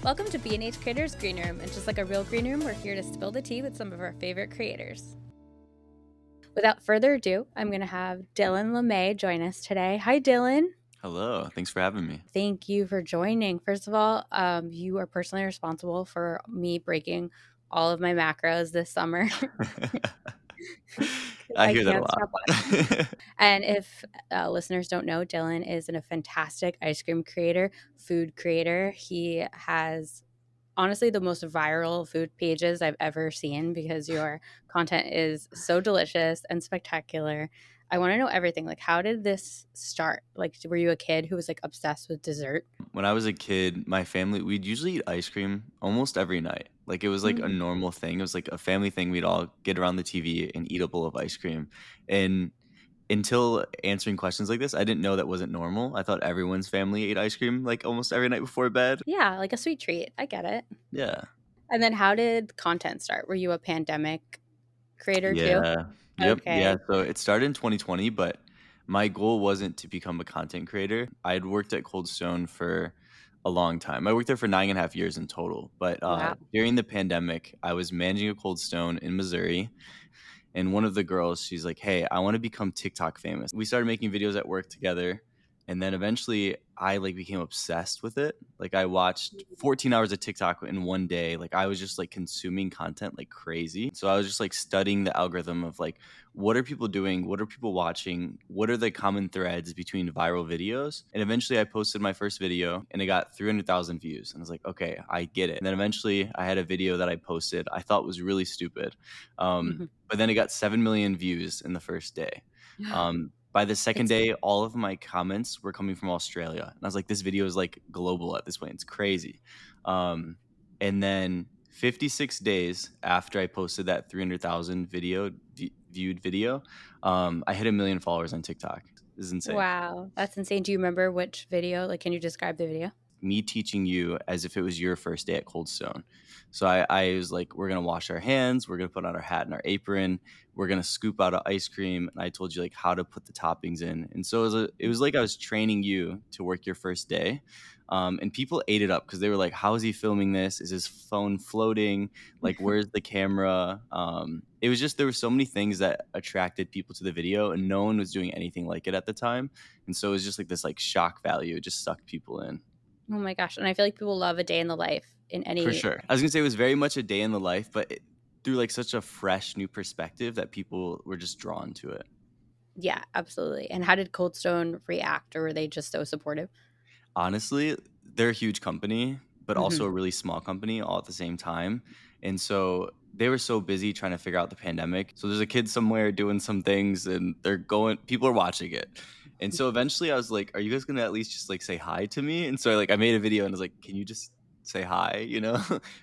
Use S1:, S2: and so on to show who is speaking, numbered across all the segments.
S1: Welcome to B&H Creators Green Room, and just like a real green room, we're here to spill the tea with some of our favorite creators. Without further ado, I'm going to have Dylan Lemay join us today. Hi, Dylan.
S2: Hello, thanks for having me.
S1: Thank you for joining. First of all, you are personally responsible for me breaking all of my macros this summer.
S2: I
S1: I
S2: hear that a
S1: can't stop watching.
S2: lot.
S1: And if listeners don't know, Dylan is a fantastic ice cream creator, food creator. He has honestly the most viral food pages I've ever seen because your content is so delicious and spectacular. I want to know everything. Like, how did this start? Like, were you a kid who was like obsessed with dessert?
S2: When I was a kid, my family, we'd usually eat ice cream almost every night. Like it was like a
S1: Mm.
S2: normal thing. It was like a family thing. We'd all get around the TV and eat a bowl of ice cream. And until answering questions like this, I didn't know that wasn't normal. I thought everyone's family ate ice cream like almost every night before bed.
S1: Yeah, like a sweet treat. I get it.
S2: Yeah.
S1: And then how did content start? Were you a pandemic creator too?
S2: Yeah. Yep. Yeah.
S1: Okay.
S2: So it started in 2020, but my goal wasn't to become a content creator. I had worked at Cold Stone for a long time. I worked there for 9.5 years in total. But
S1: Wow.
S2: during the pandemic, I was managing a Cold Stone in Missouri. And one of the girls, she's like, "Hey, I want to become TikTok famous." We started making videos at work together. And then eventually I like became obsessed with it. Like I watched 14 hours of TikTok in one day. Like I was just like consuming content like crazy. So I was just like studying the algorithm of like what are people doing? What are people watching? What are the common threads between viral videos? And eventually I posted my first video and it got 300,000 views. And I was like, okay, I get it. And then eventually I had a video that I posted I thought was really stupid.
S1: Mhm.
S2: But then it got 7 million views in the first day. By the second
S1: It's
S2: day, all of my comments were coming from Australia. And I was like, this video is like global at this point. It's crazy. Um, and then 56 days after I posted that 300,000 viewed video, I hit 1 million followers on TikTok. This is insane.
S1: wow. That's insane. Do you remember which video? Like, can you describe the video?
S2: Me teaching you as if it was your first day at Cold Stone. So I was like, we're gonna wash our hands, we're gonna put on our hat and our apron, we're gonna scoop out of ice cream, and I told you like how to put the toppings in. And so it was like I was training you to work your first day. And people ate it up because they were like, "How is he filming this? Is his phone floating? Like, where's the camera?" It was just there were so many things that attracted people to the video, and no one was doing anything like it at the time. And so it was just like this like shock value. It just sucked people in.
S1: Oh my gosh. And I feel like people love a day in the life in
S2: For
S1: any.
S2: sure. I was gonna say it was very much a day in the life, but through like such a fresh new perspective that people were just drawn to it.
S1: Yeah, absolutely. And how did Cold Stone react, or were they just so supportive?
S2: Honestly, they're a huge company, but also a
S1: Mhm.
S2: really small company all at the same time. And so they were so busy trying to figure out the pandemic. So there's a kid somewhere doing some things and people are watching it. And so eventually I was like, are you guys gonna at least just like say hi to me? And so I made a video and I was like, can you just say hi, you know?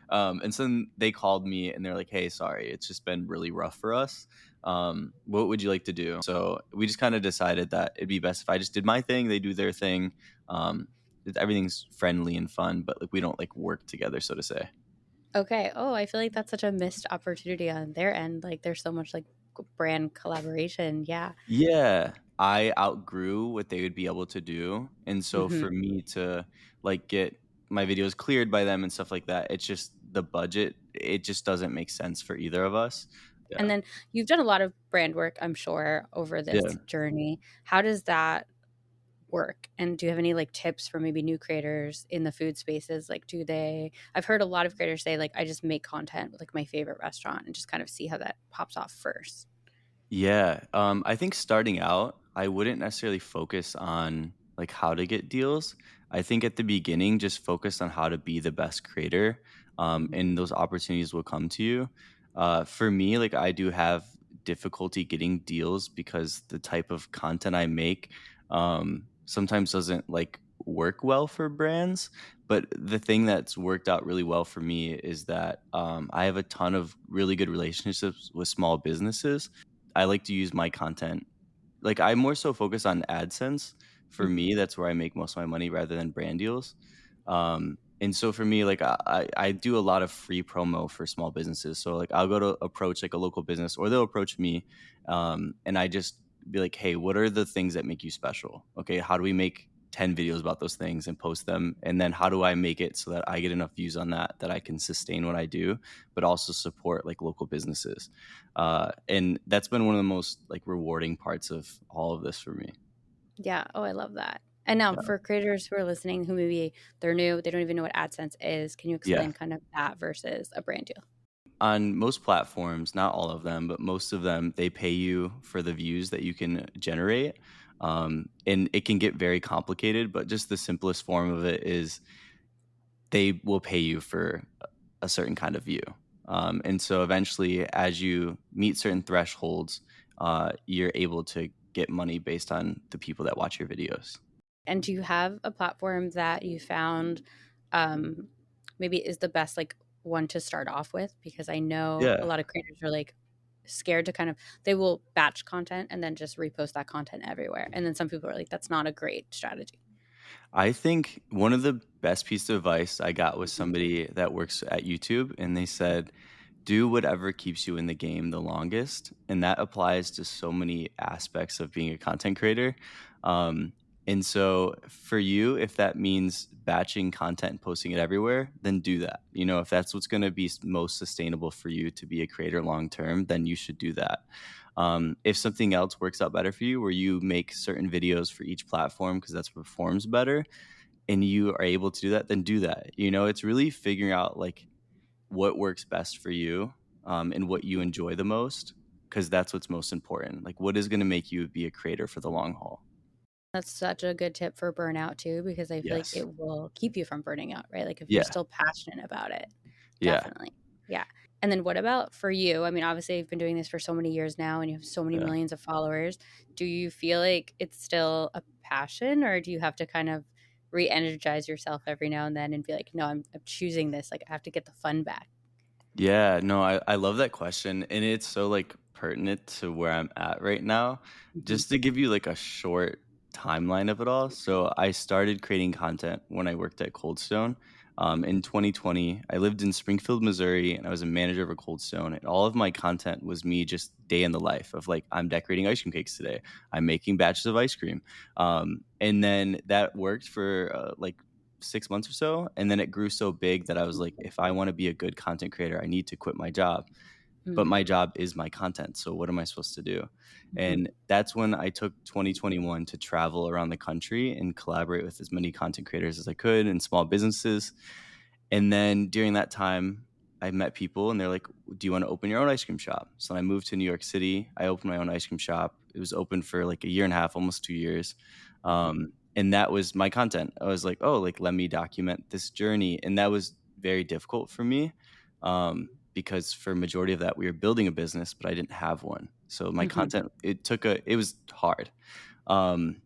S2: And so then they called me and they're like, hey, sorry, it's just been really rough for us. What would you like to do? So we just kind of decided that it'd be best if I just did my thing, they do their thing. Um, everything's friendly and fun, but like we don't like work together, so to say.
S1: Okay. Oh, I feel like that's such a missed opportunity on their end. Like, there's so much like brand collaboration. Yeah.
S2: Yeah, I outgrew what they would be able to do, and so
S1: Hmm.
S2: for me to like get my videos cleared by them and stuff like that, it's just the budget. It just doesn't make sense for either of us.
S1: And
S2: Yeah,
S1: then you've done a lot of brand work, I'm sure, over this
S2: yeah.
S1: journey. How does that work? And do you have any like tips for maybe new creators in the food spaces? Like, I've heard a lot of creators say, like, I just make content with like my favorite restaurant and just kind of see how that pops off first.
S2: Yeah, I think starting out, I wouldn't necessarily focus on like how to get deals. I think at the beginning, just focus on how to be the best creator,
S1: Mhm.
S2: and those opportunities will come to you. For me, like I do have difficulty getting deals because the type of content I make sometimes doesn't like work well for brands. But the thing that's worked out really well for me is that I have a ton of really good relationships with small businesses. I like to use my content. Like I more so focus on AdSense. For
S1: Mhm.
S2: me, that's where I make most of my money rather than brand deals. And so for me, like I do a lot of free promo for small businesses. So like I'll go to approach like a local business or they'll approach me, and I just be like, hey, what are the things that make you special? Okay, how do we make 10 videos about those things and post them? And then how do I make it so that I get enough views on that that I can sustain what I do, but also support like local businesses? And that's been one of the most like rewarding parts of all of this for me.
S1: Yeah. Oh, I love that. And now
S2: Yeah.
S1: for creators who are listening who maybe they're new, they don't even know what AdSense is, can you
S2: Yeah.
S1: explain kind of that versus a brand deal?
S2: On most platforms, not all of them, but most of them, they pay you for the views that you can generate. And it can get very complicated, but just the simplest form of it is they will pay you for a certain kind of view. And so eventually, as you meet certain thresholds, you're able to get money based on the people that watch your videos.
S1: And do you have a platform that you found um, maybe is the best like one to start off with? Because I know a
S2: Yeah.
S1: lot of creators are like scared to kind of they will batch content and then just repost that content everywhere. And then some people are like, that's not a great strategy.
S2: I think one of the best pieces of advice I got was
S1: Mhm.
S2: somebody that works at YouTube, and they said, do whatever keeps you in the game the longest. And that applies to so many aspects of being a content creator. Um, and so for you, if that means batching content and posting it everywhere, then do that. You know, if that's what's going to be most sustainable for you to be a creator long term, then you should do that. If something else works out better for you, where you make certain videos for each platform because that's what performs better, and you are able to do that, then do that. You know, it's really figuring out like what works best for you, and what you enjoy the most, because that's what's most important. Like, what is going to make you be a creator for the long haul?
S1: That's such a good tip for burnout too, because I feel like
S2: Yes.
S1: it will keep you from burning out, right? Like if you're
S2: Yeah.
S1: still passionate about it.
S2: Yeah.
S1: Definitely. Yeah. And then what about for you? I mean, obviously you've been doing this for so many years now and you have so many
S2: Yeah.
S1: millions of followers. Do you feel like it's still a passion or do you have to kind of re-energize yourself every now and then and be like, no, I'm choosing this. Like I have to get the fun back.
S2: Yeah, no, I love that question, and it's so, like, pertinent to where I'm at right now.
S1: Mhm.
S2: Just to give you, like, a short timeline of it all, so I started creating content when I worked at Cold Stone, in 2020. I lived in Springfield, Missouri, and I was a manager of a Cold Stone, and all of my content was me just day in the life of, like, I'm decorating ice cream cakes today, I'm making batches of ice cream, and then that worked for, like, 6 months or so, and then it grew so big that I was like, "If I wanna be a good content creator, I need to quit my job." But
S1: Mhm.
S2: my job is my content, so what am I supposed to do?
S1: Mhm.
S2: And that's when I took 2021 to travel around the country and collaborate with as many content creators as I could and small businesses. And then during that time, I met people and they're like, "Do you wanna open your own ice cream shop?" So I moved to New York City. I opened my own ice cream shop. It was open for like a year and a half, almost 2 years.
S1: Mhm.
S2: And that was my content. I was like, "Oh, like, let me document this journey." And that was very difficult for me, because for majority of that, we were building a business, but I didn't have one. So my
S1: Mhm.
S2: content, it was hard. Um,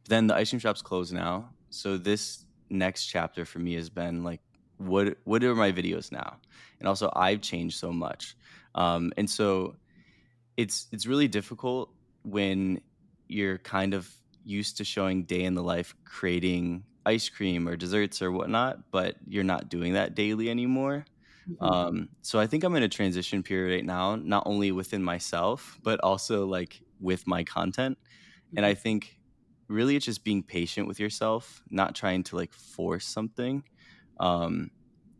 S2: then the ice cream shop's closed now. So this next chapter for me has been like, what are my videos now? And also I've changed so much. And so it's really difficult when you're kind of used to showing day in the life creating ice cream or desserts or whatnot, but you're not doing that daily anymore.
S1: Mhm.
S2: So I think I'm in a transition period right now, not only within myself, but also like with my content. And I
S1: Mhm.
S2: think really it's just being patient with yourself, not trying to like force something. Um,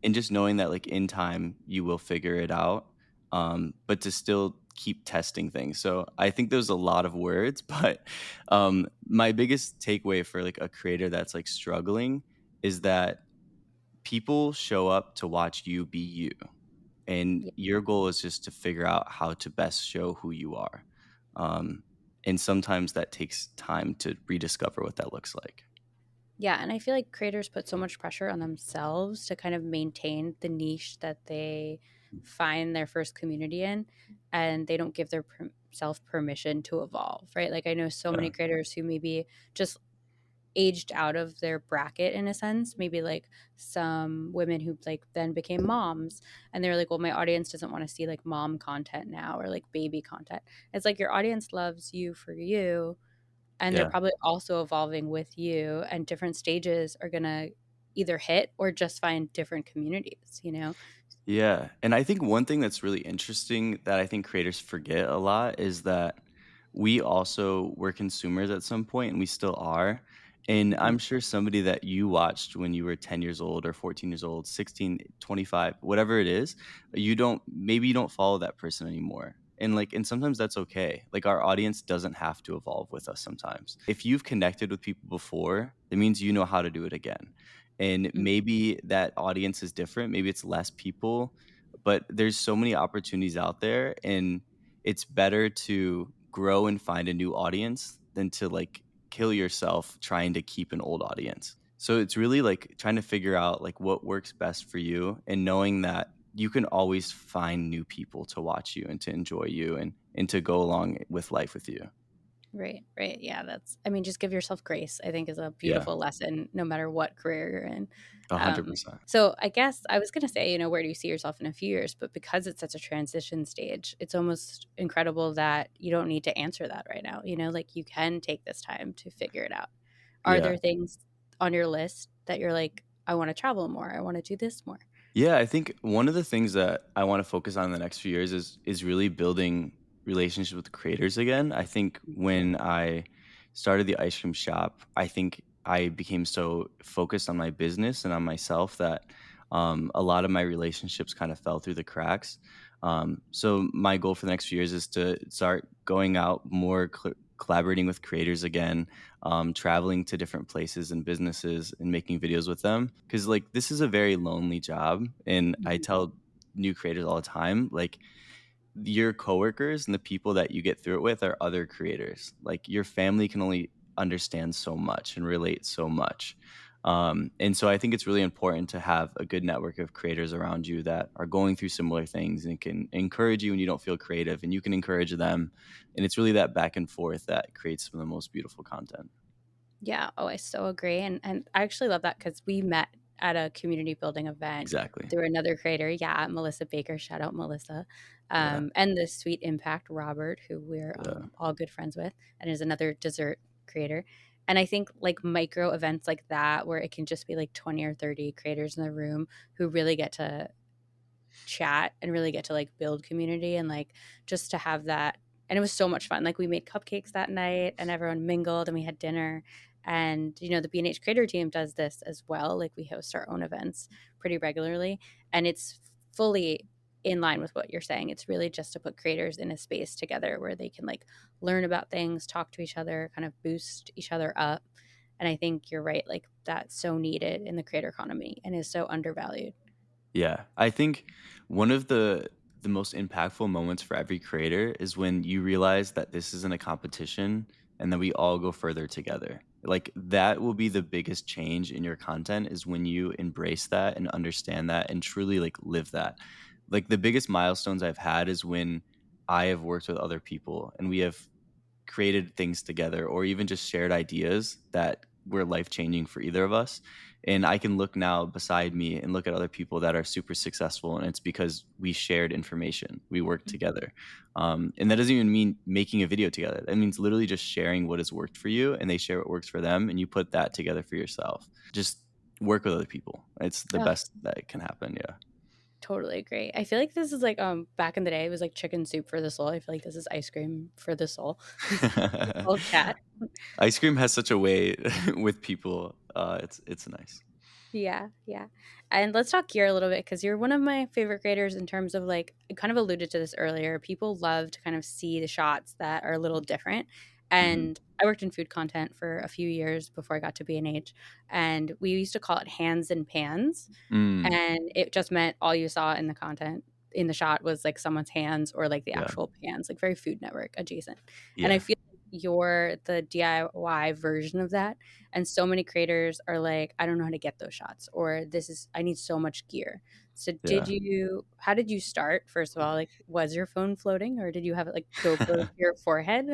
S2: and just knowing that like in time you will figure it out. But to still keep testing things. So I think there's a lot of words, but my biggest takeaway for like a creator that's like struggling is that people show up to watch you be you. And
S1: Yeah.
S2: your goal is just to figure out how to best show who you are. Um, and sometimes that takes time to rediscover what that looks like.
S1: Yeah, and I feel like creators put so much pressure on themselves to kind of maintain the niche that they find their first community in, and they don't give their self permission to evolve, right? Like I know so many
S2: Yeah.
S1: creators who maybe just aged out of their bracket in a sense, maybe like some women who like then became moms and they're like, well, my audience doesn't want to see like mom content now or like baby content. It's like your audience loves you for you and they're
S2: Yeah.
S1: probably also evolving with you and different stages are going to either hit or just find different communities, you know?
S2: Yeah. And I think one thing that's really interesting that I think creators forget a lot is that we also were consumers at some point and we still are. And
S1: Mhm.
S2: I'm sure somebody that you watched when you were 10 years old or 14 years old, 16, 25, whatever it is, you don't follow that person anymore. And sometimes that's okay. Like our audience doesn't have to evolve with us sometimes. If you've connected with people before, it means you know how to do it again. And
S1: Mm.
S2: maybe that audience is different, maybe it's less people, but there's so many opportunities out there, and it's better to grow and find a new audience than to like kill yourself trying to keep an old audience. So it's really like trying to figure out like what works best for you and knowing that you can always find new people to watch you and to enjoy you and to go along with life with you.
S1: Right, right. Yeah, that's I mean, just give yourself grace, I think is a
S2: Yeah,
S1: beautiful lesson no matter what career you're in. Um,
S2: 100%.
S1: so I guess I was gonna say, where do you see yourself in a few years? But because it's such a transition stage, it's almost incredible that you don't need to answer that right now. Like you can take this time to figure it out. Are
S2: Yeah.
S1: there things on your list that you're like, I want to travel more, I want to do this more?
S2: Yeah, I think one of the things that I want to focus on in the next few years is really building relationships with creators again. I think when I started the ice cream shop, I think I became so focused on my business and on myself that a lot of my relationships kind of fell through the cracks. So my goal for the next few years is to start going out more, collaborating with creators again, traveling to different places and businesses and making videos with them. Because like this is a very lonely job, and I
S1: Mhm.
S2: tell new creators all the time, like your coworkers and the people that you get through it with are other creators. Like your family can only understand so much and relate so much. And so I think it's really important to have a good network of creators around you that are going through similar things and can encourage you when you don't feel creative, and you can encourage them. And it's really that back and forth that creates some of the most beautiful content.
S1: Yeah. Oh, I so agree. And I actually love that because we met at a community building event
S2: Exactly.
S1: through another creator. Yeah, Melissa Baker. Shout out Melissa.
S2: Yeah.
S1: And the Sweet Impact Robert, who we're
S2: Yeah.
S1: all good friends with, and is another dessert creator. And I think like micro events like that, where it can just be like 20 or 30 creators in the room who really get to chat and really get to like build community and like just to have that. And it was so much fun. Like we made cupcakes that night and everyone mingled and we had dinner. And the B&H creator team does this as well. Like we host our own events pretty regularly, and it's fully in line with what you're saying. It's really just to put creators in a space together where they can like learn about things, talk to each other, kind of boost each other up. And I think you're right, like that's so needed in the creator economy and is so undervalued.
S2: Yeah, I think one of the most impactful moments for every creator is when you realize that this isn't a competition and that we all go further together. Like that will be the biggest change in your content is when you embrace that and understand that and truly like live that. Like the biggest milestones I've had is when I have worked with other people and we have created things together or even just shared ideas that were life changing for either of us. And I can look now beside me and look at other people that are super successful. And it's because we shared information, we worked together. And that doesn't even mean making a video together. That means literally just sharing what has worked for you and they share what works for them. And you put that together for yourself. Just work with other people. It's the
S1: Oh,
S2: best that can happen. Yeah.
S1: totally agree. I feel like this is like back in the day it was like chicken soup for the soul. I feel like this is ice cream for the soul. The soul chat.
S2: Ice cream has such a way with people. It's nice.
S1: Yeah, yeah. And let's talk gear a little bit because you're one of my favorite creators in terms of like, I kind of alluded to this earlier. People love to kind of see the shots that are a little different.
S2: Hmm.
S1: And I worked in food content for a few years before I got to B&H. And we used to call it hands and pans.
S2: Mm,
S1: And it just meant all you saw in the content in the shot was like someone's hands or like the
S2: yeah.
S1: actual pans, like very Food Network adjacent. And I
S2: Yeah.
S1: feel like you're the DIY version of that. And so many creators are like, I don't know how to get those shots, or I need so much gear. So
S2: Yeah.
S1: how did you start? First of all, like, was your phone floating or did you have it like GoPro to your forehead?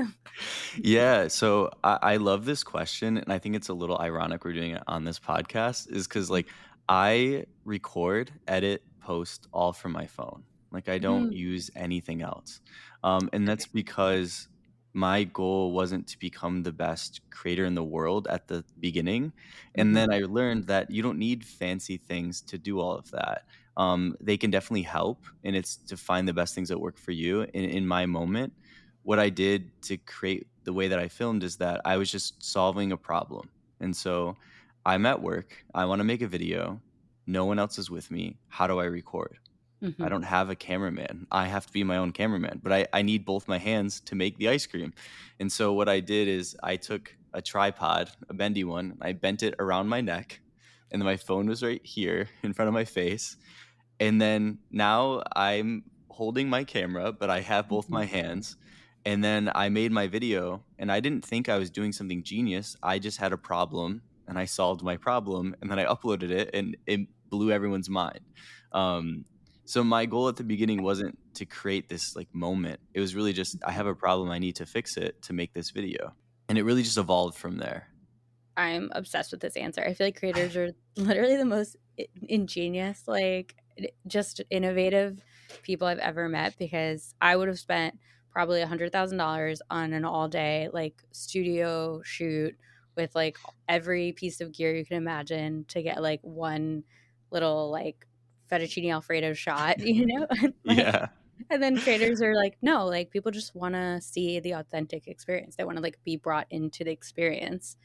S2: Yeah, so I love this question, and I think it's a little ironic we're doing it on this podcast, is because like I record, edit, post all from my phone. Like I don't
S1: Mm,
S2: use anything else, and
S1: okay.
S2: that's because my goal wasn't to become the best creator in the world at the beginning, and
S1: Hmm.
S2: then I learned that you don't need fancy things to do all of that. They can definitely help, and it's to find the best things that work for you. In my moment, what I did to create the way that I filmed is that I was just solving a problem. And so I'm at work, I wanna make a video, no one else is with me, how do I record? I
S1: Mhm.
S2: don't have a cameraman. I have to be my own cameraman, but I need both my hands to make the ice cream. And so what I did is I took a tripod, a bendy one, I bent it around my neck, and then my phone was right here in front of my face. And then now I'm holding my camera, but I have both my
S1: Mhm.
S2: hands. And then I made my video, and I didn't think I was doing something genius. I just had a problem, and I solved my problem, and then I uploaded it, and it blew everyone's mind. Um, so my goal at the beginning wasn't to create this like moment. It was really just I have a problem, I need to fix it to make this video. And it really just evolved from there.
S1: I'm obsessed with this answer. I feel like creators are literally the most ingenious, like just innovative people I've ever met because I would have spent probably $100,000 on an all day like studio shoot with like every piece of gear you can imagine to get like one little like fettuccine alfredo shot, like,
S2: Yeah.
S1: and then creators are like, no, like people just want to see the authentic experience. They want to like be brought into the experience.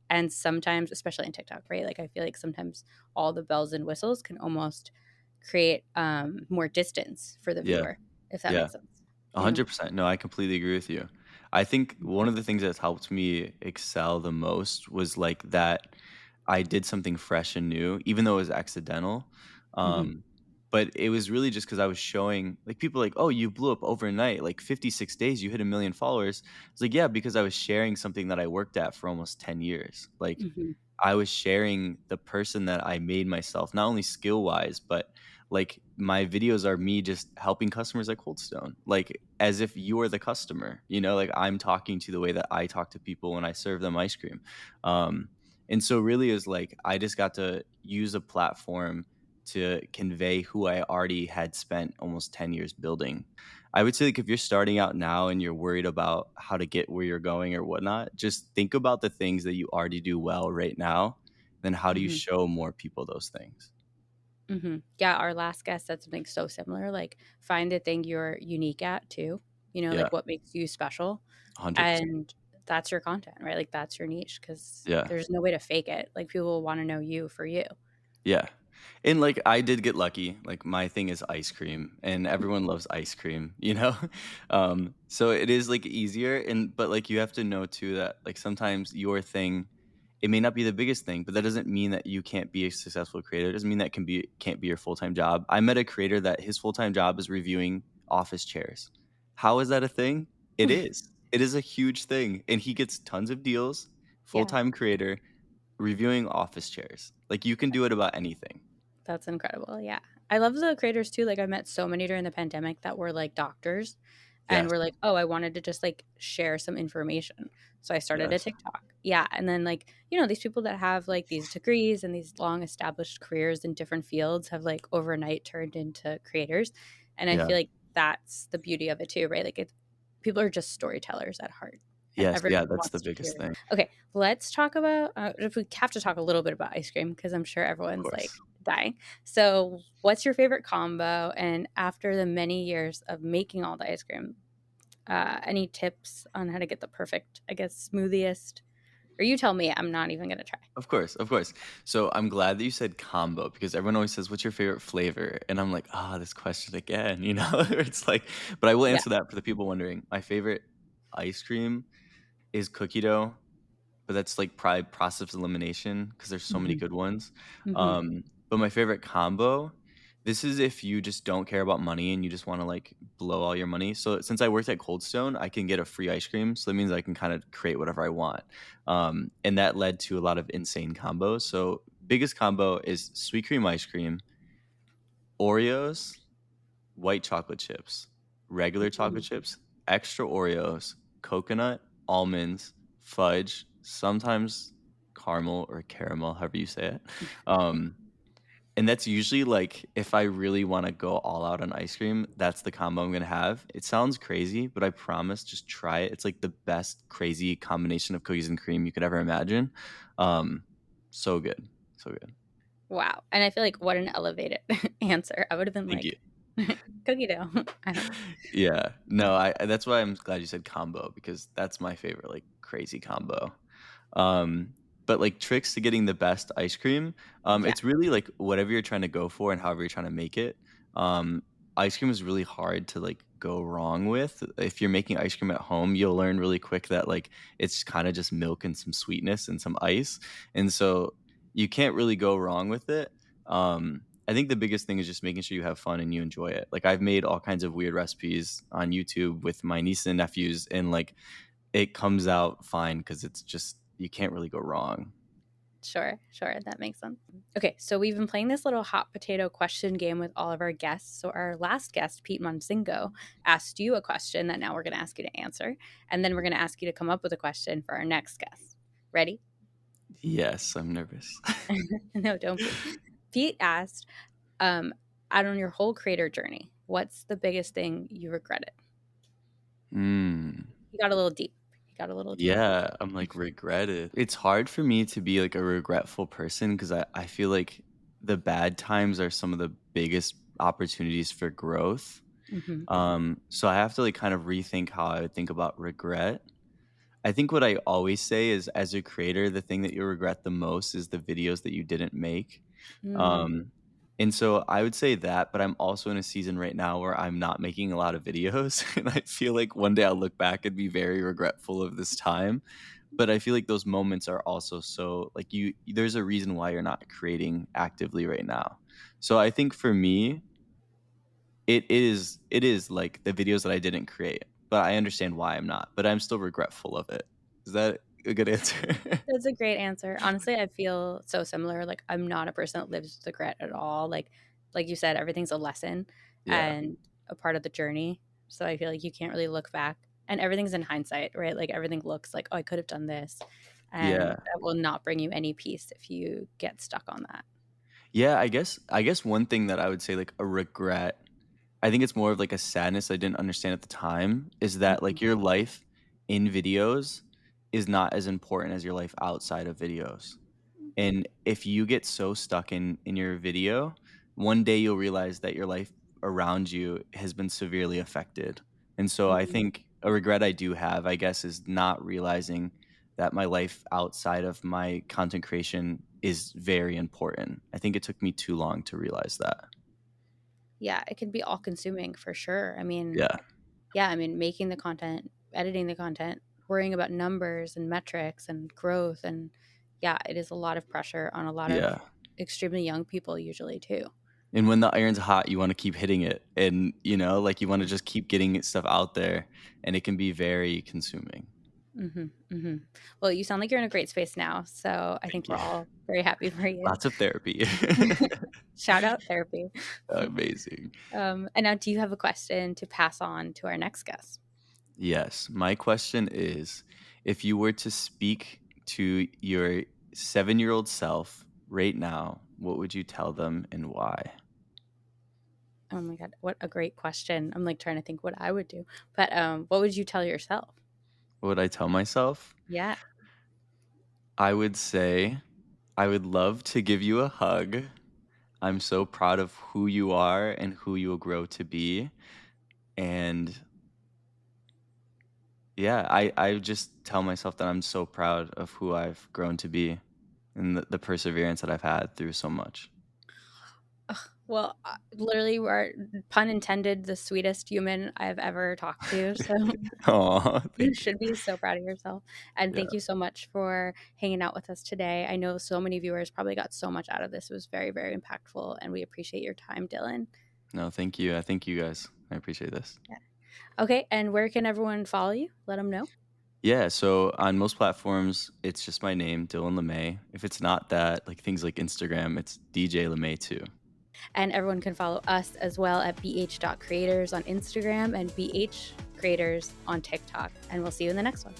S1: And sometimes, especially in TikTok, right? Like I feel like sometimes all the bells and whistles can almost create more distance for the
S2: Yeah.
S1: viewer, if that
S2: Yeah.
S1: makes sense. You know?
S2: 100%. No, I completely agree with you. I think one of the things that's helped me excel the most was like that I did something fresh and new, even though it was accidental.
S1: Hmm.
S2: Um, but it was really just because I was showing like people like, oh, you blew up overnight, like 56 days, you hit 1 million followers. It's like, yeah, because I was sharing something that I worked at for almost 10 years. Like
S1: Hmm.
S2: I was sharing the person that I made myself, not only skill wise, but like my videos are me just helping customers at Cold Stone, like as if you're the customer, like I'm talking to the way that I talk to people when I serve them ice cream. Um, and so really is like I just got to use a platform to convey who I already had spent almost 10 years building. I would say like if you're starting out now and you're worried about how to get where you're going or whatnot, just think about the things that you already do well right now. Then how do you
S1: Hmm.
S2: show more people those things?
S1: Hmm. Yeah, our last guest said something so similar. Like, find the thing you're unique at too.
S2: Yeah,
S1: Like what makes you special,
S2: 100%.
S1: and that's your content, right? Like that's your niche because
S2: Yeah.
S1: there's no way to fake it. Like people will want to know you for you.
S2: Yeah. And, like, I did get lucky, like, my thing is ice cream, and everyone loves ice cream, you know? So it is, like, easier, but, like, you have to know too that, like, sometimes your thing, it may not be the biggest thing, but that doesn't mean that you can't be a successful creator. It doesn't mean that can't be your full-time job. I met a creator that his full-time job is reviewing office chairs. How is that a thing? It is. It is a huge thing, and he gets tons of deals,
S1: Yeah.
S2: full-time creator, reviewing office chairs. Like, you can do it about anything.
S1: That's incredible. Yeah. I love the creators too. Like I met so many during the pandemic that were like doctors and
S2: Yes,
S1: were like, "Oh, I wanted to just like share some information." So I started a
S2: yes,
S1: TikTok. Yeah, and then like, these people that have like these degrees and these long established careers in different fields have like overnight turned into creators. And I
S2: yeah,
S1: feel like that's the beauty of it too, right? Like people are just storytellers at heart and
S2: yes,
S1: everyone
S2: yeah, that's the
S1: wants to hear
S2: biggest
S1: it.
S2: thing,
S1: Okay, let's talk about if we have to talk a little bit about ice cream because I'm sure
S2: of
S1: everyone's like
S2: course.
S1: dying. So, what's your favorite combo? And after the many years of making all the ice cream, any tips on how to get the perfect, I guess, smoothiest? Or you tell me. I'm not even gonna try.
S2: Of course, of course. So, I'm glad that you said combo because everyone always says, "What's your favorite flavor?" And I'm like, "Ah, this question again," you know? It's like but I will
S1: Yeah.
S2: answer that for the people wondering. My favorite ice cream is cookie dough. But that's, like, probably process of elimination because there's so many
S1: Hmm.
S2: good ones.
S1: Hmm.
S2: But my favorite combo, this is if you just don't care about money and you just wanna, like, blow all your money. So, since I worked at Cold Stone, I can get a free ice cream, so that means I can kinda create whatever I want. And that led to a lot of insane combos. So, biggest combo is sweet cream ice cream, Oreos, white chocolate chips, regular chocolate chips, extra Oreos, coconut, almonds, fudge, sometimes caramel or caramel, however you say it. Um, and that's usually like if I really want to go all out on ice cream, that's the combo I'm gonna have. It sounds crazy, but I promise, just try it. It's like the best crazy combination of cookies and cream you could ever imagine. Um, so good, so good.
S1: Wow. And I feel like what an elevated answer. I would have been
S2: Thank you.
S1: like, cookie dough. I don't know.
S2: Yeah. No, that's why I'm glad you said combo because that's my favorite, like, crazy combo. Um, But like tricks to getting the best ice cream,
S1: Yeah,
S2: it's really like whatever you're trying to go for and however you're trying to make it. Um, Ice cream is really hard to like go wrong with. If you're making ice cream at home, you'll learn really quick that like it's kind of just milk and some sweetness and some ice. And so you can't really go wrong with it. I think the biggest thing is just making sure you have fun and you enjoy it. Like I've made all kinds of weird recipes on YouTube with my niece and nephews, and like it comes out fine because it's just you can't really go wrong.
S1: sure, sure. That makes sense. Okay, so we've been playing this little hot potato question game with all of our guests. So our last guest, Pete Monsingo, asked you a question that now we're going to ask you to answer, and then we're going to ask you to come up with a question for our next guest. Ready?
S2: Yes, I'm nervous.
S1: No, don't be. Pete asked, um, out on your whole creator journey, what's the biggest thing you regretted?
S2: Mm.
S1: He got a little deep. He got a little deep.
S2: Yeah, I'm like regretted. It's hard for me to be like a regretful person because I feel like the bad times are some of the biggest opportunities for growth.
S1: Hmm.
S2: So I have to like kind of rethink how I would think about regret. I think what I always say is as a creator, the thing that you regret the most is the videos that you didn't make.
S1: Mm,
S2: Um, and so I would say that, but I'm also in a season right now where I'm not making a lot of videos. And I feel like one day I'll look back and be very regretful of this time. But I feel like those moments are also so like there's a reason why you're not creating actively right now. So I think for me, it is like the videos that I didn't create, but I understand why I'm not, but I'm still regretful of it. Is that a good answer?
S1: that's a great answer. Honestly, I feel so similar. Like I'm not a person that lives with regret at all. Like you said, everything's a lesson
S2: Yeah.
S1: and a part of the journey. So I feel like you can't really look back. And everything's in hindsight, right? Like everything looks like, oh, I could have done this. And
S2: Yeah.
S1: that will not bring you any peace if you get stuck on that.
S2: Yeah, I guess one thing that I would say like a regret, I think it's more of like a sadness I didn't understand at the time, is that
S1: Mhm.
S2: like your life in videos is not as important as your life outside of videos. And if you get so stuck in your video, one day you'll realize that your life around you has been severely affected. And so I
S1: Mhm.
S2: think a regret I do have, I guess, is not realizing that my life outside of my content creation is very important. I think it took me too long to realize that.
S1: Yeah, it can be all consuming for sure. I mean,
S2: Yeah.
S1: yeah, I mean, making the content, editing the content, worrying about numbers and metrics and growth. And yeah, it is a lot of pressure on a lot of
S2: Yeah.
S1: extremely young people, usually, too.
S2: And when the iron's hot, you want to keep hitting it. And, like you want to just keep getting stuff out there. And it can be very consuming.
S1: Hmm. Hmm. Well, you sound like you're in a great space now. So I think
S2: Thank
S1: we're
S2: you.
S1: all very happy for you.
S2: Lots of therapy.
S1: Shout out therapy.
S2: Amazing.
S1: And now, do you have a question to pass on to our next guest?
S2: Yes. My question is if you were to speak to your 7-year-old self right now, what would you tell them and why?
S1: Oh my God, what a great question. I'm like trying to think what I would do. But what would you tell yourself?
S2: What would I tell myself?
S1: Yeah.
S2: I would say, I would love to give you a hug. I'm so proud of who you are and who you will grow to be. And yeah, I just tell myself that I'm so proud of who I've grown to be and the perseverance that I've had through so much.
S1: Ugh, well, literally, we're pun intended, the sweetest human I've ever talked to. So
S2: Oh,
S1: you
S2: thank you.
S1: should be so proud of yourself. And
S2: Yeah.
S1: thank you so much for hanging out with us today. I know so many viewers probably got so much out of this. It was very, very impactful. And we appreciate your time, Dylan.
S2: No, thank you. I thank you guys. I appreciate this.
S1: Yeah. Okay. And where can everyone follow you? Let them know.
S2: Yeah, so on most platforms, it's just my name, Dylan Lemay. If it's not that, like things like Instagram, it's DJ Lemay too.
S1: And everyone can follow us as well at bh.creators on Instagram and bh creators on TikTok. And we'll see you in the next one.